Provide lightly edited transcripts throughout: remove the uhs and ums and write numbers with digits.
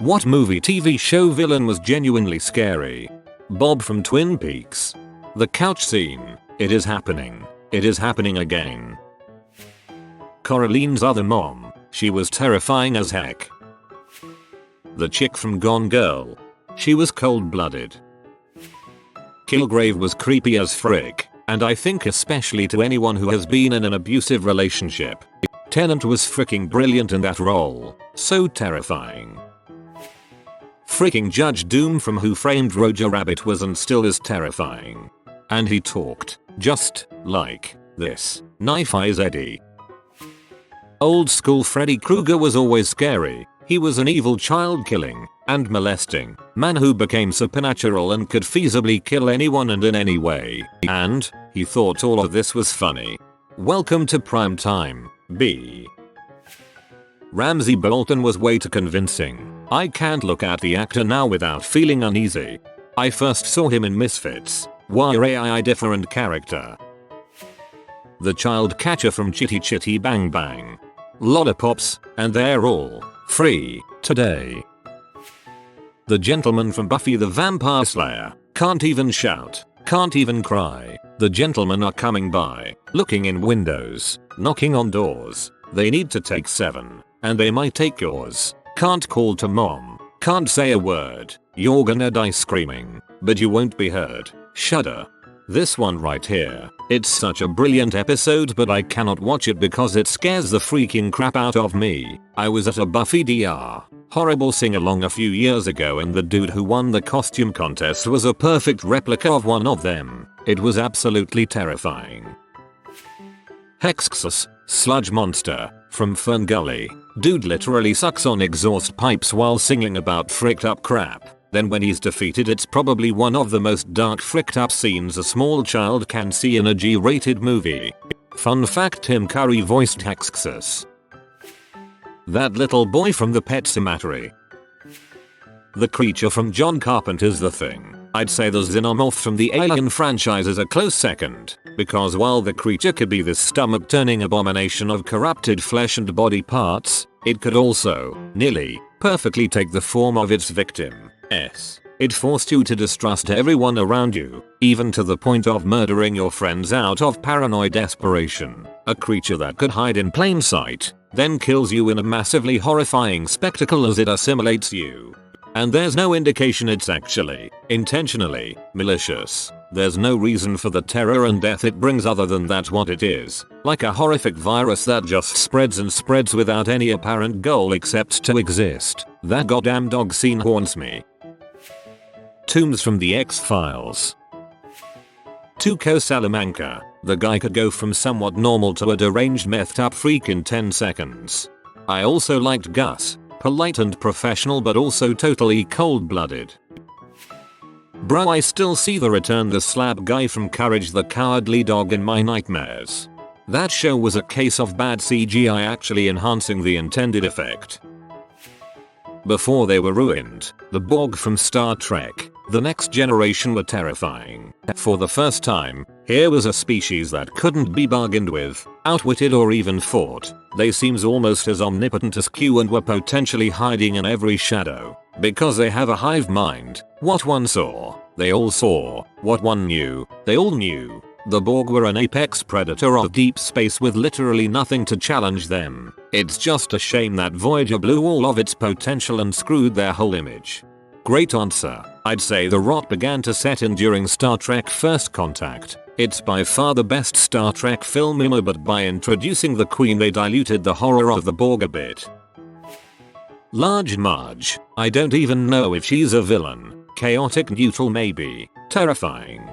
What movie TV show villain was genuinely scary? Bob from Twin Peaks. The couch scene. It is happening. It is happening again. Coraline's other mom. She was terrifying as heck. The chick from Gone Girl. She was cold-blooded. Kilgrave was creepy as frick, and I think especially to anyone who has been in an abusive relationship. Tennant was freaking brilliant in that role. So terrifying. Freaking Judge Doom from Who Framed Roger Rabbit was and still is terrifying. And he talked, just like this. Knife Eyes Eddie. Old school Freddy Krueger was always scary. He was an evil child killing and molesting man who became supernatural and could feasibly kill anyone and in any way. And he thought all of this was funny. Welcome to prime time, B. Ramsay Bolton was way too convincing. I can't look at the actor now without feeling uneasy. I first saw him in Misfits. A different character. The child catcher from Chitty Chitty Bang Bang. Lollipops, and they're all free today. The gentleman from Buffy the Vampire Slayer. Can't even shout. Can't even cry. The gentlemen are coming by, looking in windows, knocking on doors. They need to take 7, and they might take yours. Can't call to mom. Can't say a word. You're gonna die screaming, but you won't be heard. Shudder. This one right here. It's such a brilliant episode, but I cannot watch it because it scares the freaking crap out of me. I was at a Buffy DR horrible sing-along a few years ago and the dude who won the costume contest was a perfect replica of one of them. It was absolutely terrifying. Hexxus, sludge monster, from Fern Gully. Dude literally sucks on exhaust pipes while singing about fricked up crap. Then when he's defeated, it's probably one of the most dark fricked up scenes a small child can see in a G-rated movie. Fun fact, Tim Curry voiced Hexxus. That little boy from the Pet Cemetery. The creature from John Carpenter's The Thing. I'd say the xenomorph from the Alien franchise is a close second, because while the creature could be this stomach-turning abomination of corrupted flesh and body parts, it could also, nearly, perfectly take the form of its victim. It forced you to distrust everyone around you, even to the point of murdering your friends out of paranoid desperation. A creature that could hide in plain sight, then kills you in a massively horrifying spectacle as it assimilates you. And there's no indication it's actually, intentionally, malicious. There's no reason for the terror and death it brings other than that's what it is. Like a horrific virus that just spreads and spreads without any apparent goal except to exist. That goddamn dog scene haunts me. Toombs from the X-Files. Gus Salamanca. The guy could go from somewhat normal to a deranged methed up freak in 10 seconds. I also liked Gus. Polite and professional but also totally cold-blooded. Bro, I still see the Return the Slab guy from Courage the Cowardly Dog in my nightmares. That show was a case of bad CGI actually enhancing the intended effect. Before they were ruined, the Borg from Star Trek, The Next Generation were terrifying. For the first time, here was a species that couldn't be bargained with, outwitted or even fought. They seemed almost as omnipotent as Q and were potentially hiding in every shadow. Because they have a hive mind, what one saw, they all saw. What one knew, they all knew. The Borg were an apex predator of deep space with literally nothing to challenge them. It's just a shame that Voyager blew all of its potential and screwed their whole image. Great answer. I'd say the rot began to set in during Star Trek First Contact. It's by far the best Star Trek film ever, but by introducing the Queen they diluted the horror of the Borg a bit. Large Marge. I don't even know if she's a villain. Chaotic neutral maybe. Terrifying.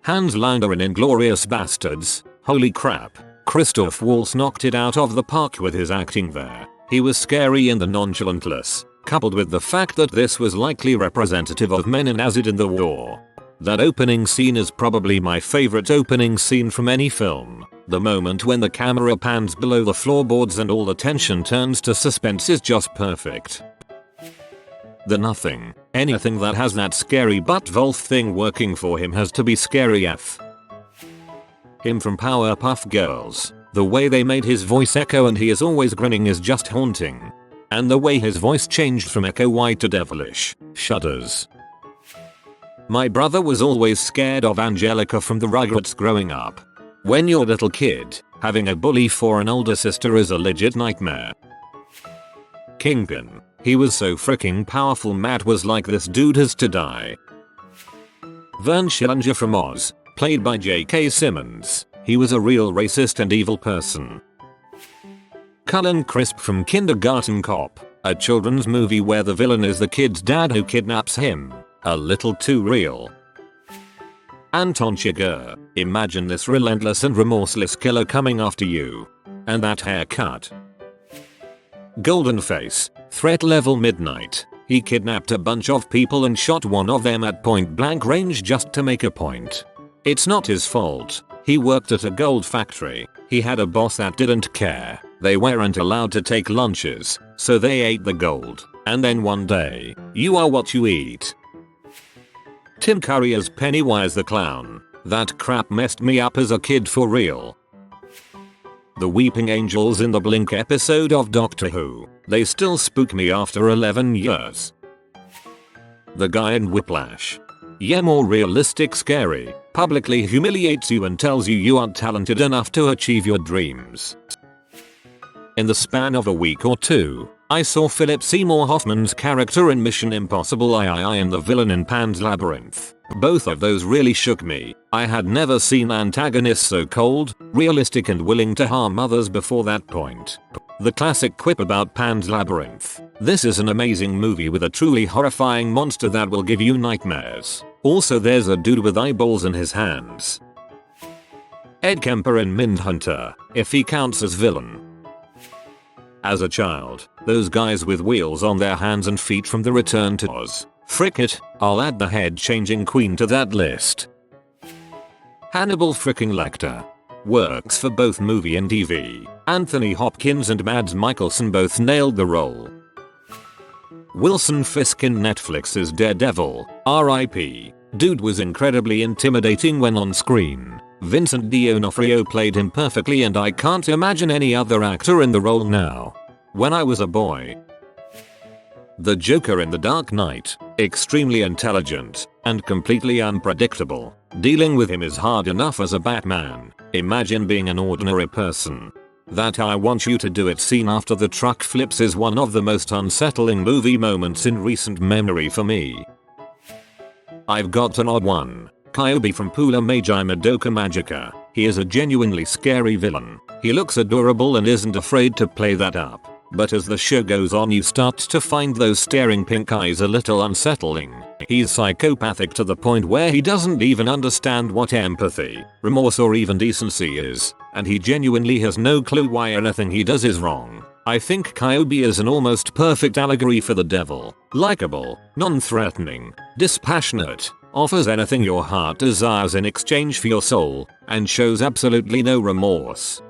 Hans Launder in Inglourious Bastards. Holy crap. Christoph Waltz knocked it out of the park with his acting there. He was scary in the nonchalantless, coupled with the fact that this was likely representative of men in acid in the war. That opening scene is probably my favorite opening scene from any film. The moment when the camera pans below the floorboards and all the tension turns to suspense is just perfect. The Nothing. Anything that has that scary butt Wolf thing working for him has to be scary AF. Him from Powerpuff Girls. The way they made his voice echo and he is always grinning is just haunting. And the way his voice changed from echo white to devilish. Shudders. My brother was always scared of Angelica from the Rugrats growing up. When you're a little kid, having a bully for an older sister is a legit nightmare. Kingpin. He was so freaking powerful, Matt was like, this dude has to die. Vern Schillinger from Oz, played by J.K. Simmons. He was a real racist and evil person. Cullen Crisp from Kindergarten Cop, a children's movie where the villain is the kid's dad who kidnaps him. A little too real. Anton Chigurh. Imagine this relentless and remorseless killer coming after you. And that haircut. Golden Face. Threat level midnight. He kidnapped a bunch of people and shot one of them at point blank range just to make a point. It's not his fault. He worked at a gold factory. He had a boss that didn't care. They weren't allowed to take lunches, so they ate the gold. And then one day, you are what you eat. Tim Curry as Pennywise the Clown. That crap messed me up as a kid for real. The weeping angels in the Blink episode of Doctor Who. They still spook me after 11 years. The guy in Whiplash. Yeah, more realistic scary. Publicly humiliates you and tells you aren't talented enough to achieve your dreams. In the span of a week or two, I saw Philip Seymour Hoffman's character in Mission Impossible III and the villain in Pan's Labyrinth. Both of those really shook me. I had never seen antagonists so cold, realistic and willing to harm others before that point. The classic quip about Pan's Labyrinth. This is an amazing movie with a truly horrifying monster that will give you nightmares. Also, there's a dude with eyeballs in his hands. Ed Kemper in Mindhunter, if he counts as villain. As a child, those guys with wheels on their hands and feet from the Return to Oz. Frick it, I'll add the head-changing queen to that list. Hannibal fricking Lecter. Works for both movie and TV. Anthony Hopkins and Mads Mikkelsen both nailed the role. Wilson Fisk in Netflix's Daredevil, R.I.P. Dude was incredibly intimidating when on screen. Vincent D'Onofrio played him perfectly and I can't imagine any other actor in the role now. When I was a boy. The Joker in The Dark Knight. Extremely intelligent and completely unpredictable. Dealing with him is hard enough as a Batman. Imagine being an ordinary person. That I want you to do it scene after the truck flips is one of the most unsettling movie moments in recent memory for me. I've got an odd one. Kyubi from Pula Magi Madoka Magica. He is a genuinely scary villain. He looks adorable and isn't afraid to play that up. But as the show goes on you start to find those staring pink eyes a little unsettling. He's psychopathic to the point where he doesn't even understand what empathy, remorse or even decency is, and he genuinely has no clue why anything he does is wrong. I think Kyubi is an almost perfect allegory for the devil. Likeable, non-threatening, dispassionate, offers anything your heart desires in exchange for your soul, and shows absolutely no remorse.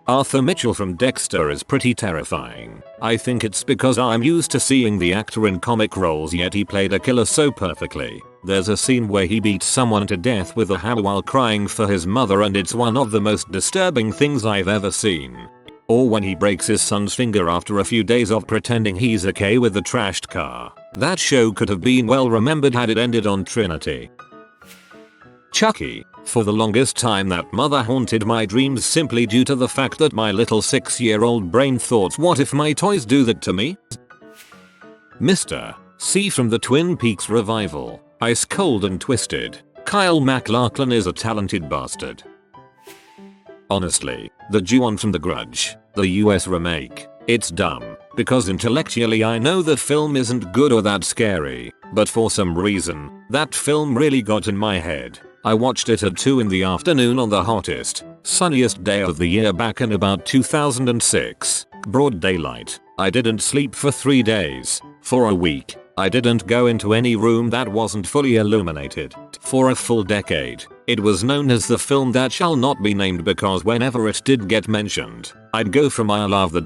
Arthur Mitchell from Dexter is pretty terrifying. I think it's because I'm used to seeing the actor in comic roles, yet he played a killer so perfectly. There's a scene where he beats someone to death with a hammer while crying for his mother, and it's one of the most disturbing things I've ever seen. Or when he breaks his son's finger after a few days of pretending he's okay with the trashed car. That show could have been well remembered had it ended on Trinity. Chucky. For the longest time that mother haunted my dreams simply due to the fact that my little 6-year-old brain thought, what if my toys do that to me? Mr. C from the Twin Peaks revival. Ice cold and twisted. Kyle MacLachlan is a talented bastard. Honestly, the Ju-on from The Grudge, the US remake. It's dumb, because intellectually I know that film isn't good or that scary, but for some reason, that film really got in my head. I watched it at 2 in the afternoon on the hottest, sunniest day of the year back in about 2006. Broad daylight. I didn't sleep for 3 days. For a week, I didn't go into any room that wasn't fully illuminated. For a full decade, it was known as the film that shall not be named because whenever it did get mentioned, I'd go from I love the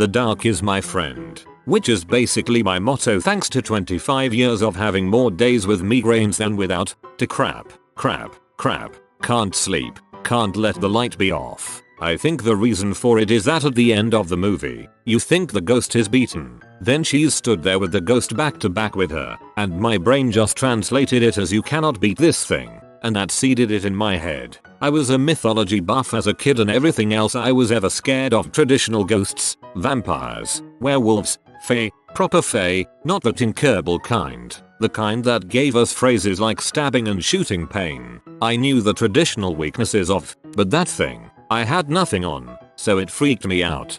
dark is my friend. Which is basically my motto thanks to 25 years of having more days with migraines than without, to crap, can't sleep, can't let the light be off. I think the reason for it is that at the end of the movie, you think the ghost is beaten. Then she's stood there with the ghost back to back with her, and my brain just translated it as you cannot beat this thing, and that seeded it in my head. I was a mythology buff as a kid and everything else I was ever scared of: traditional ghosts, vampires, werewolves, fae, proper fae, not the Tinkerbell kind. The kind that gave us phrases like stabbing and shooting pain. I knew the traditional weaknesses of, but that thing, I had nothing on, so it freaked me out.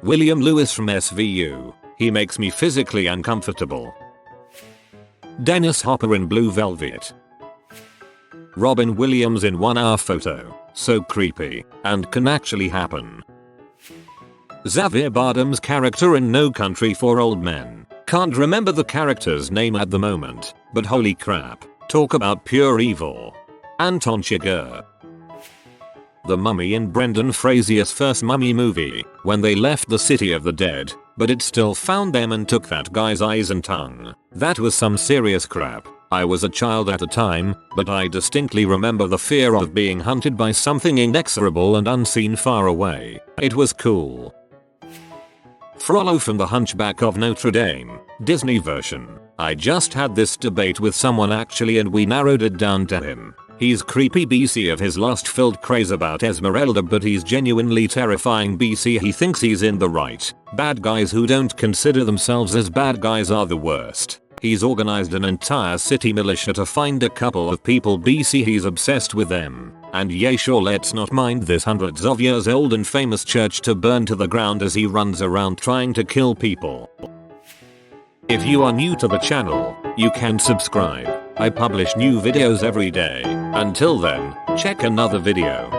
William Lewis from SVU. He makes me physically uncomfortable. Dennis Hopper in Blue Velvet. Robin Williams in 1 Hour Photo. So creepy, and can actually happen. Xavier Bardem's character in No Country for Old Men. Can't remember the character's name at the moment, but holy crap, talk about pure evil. Anton Chigurh. The Mummy in Brendan Fraser's first Mummy movie, when they left the city of the dead, but it still found them and took that guy's eyes and tongue. That was some serious crap. I was a child at the time, but I distinctly remember the fear of being hunted by something inexorable and unseen far away. It was cool. Frollo from The Hunchback of Notre Dame, Disney version. I just had this debate with someone actually and we narrowed it down to him. He's creepy BC of his lust-filled craze about Esmeralda, but he's genuinely terrifying BC. He thinks he's in the right. Bad guys who don't consider themselves as bad guys are the worst. He's organized an entire city militia to find a couple of people BC. He's obsessed with them. And yeah, sure, let's not mind this hundreds of years old and famous church to burn to the ground as he runs around trying to kill people. If you are new to the channel, you can subscribe. I publish new videos every day. Until then, check another video.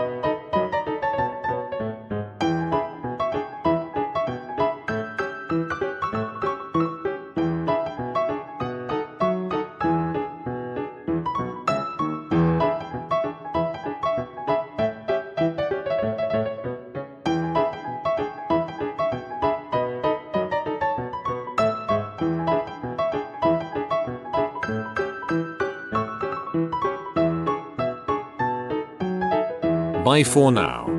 Bye for now.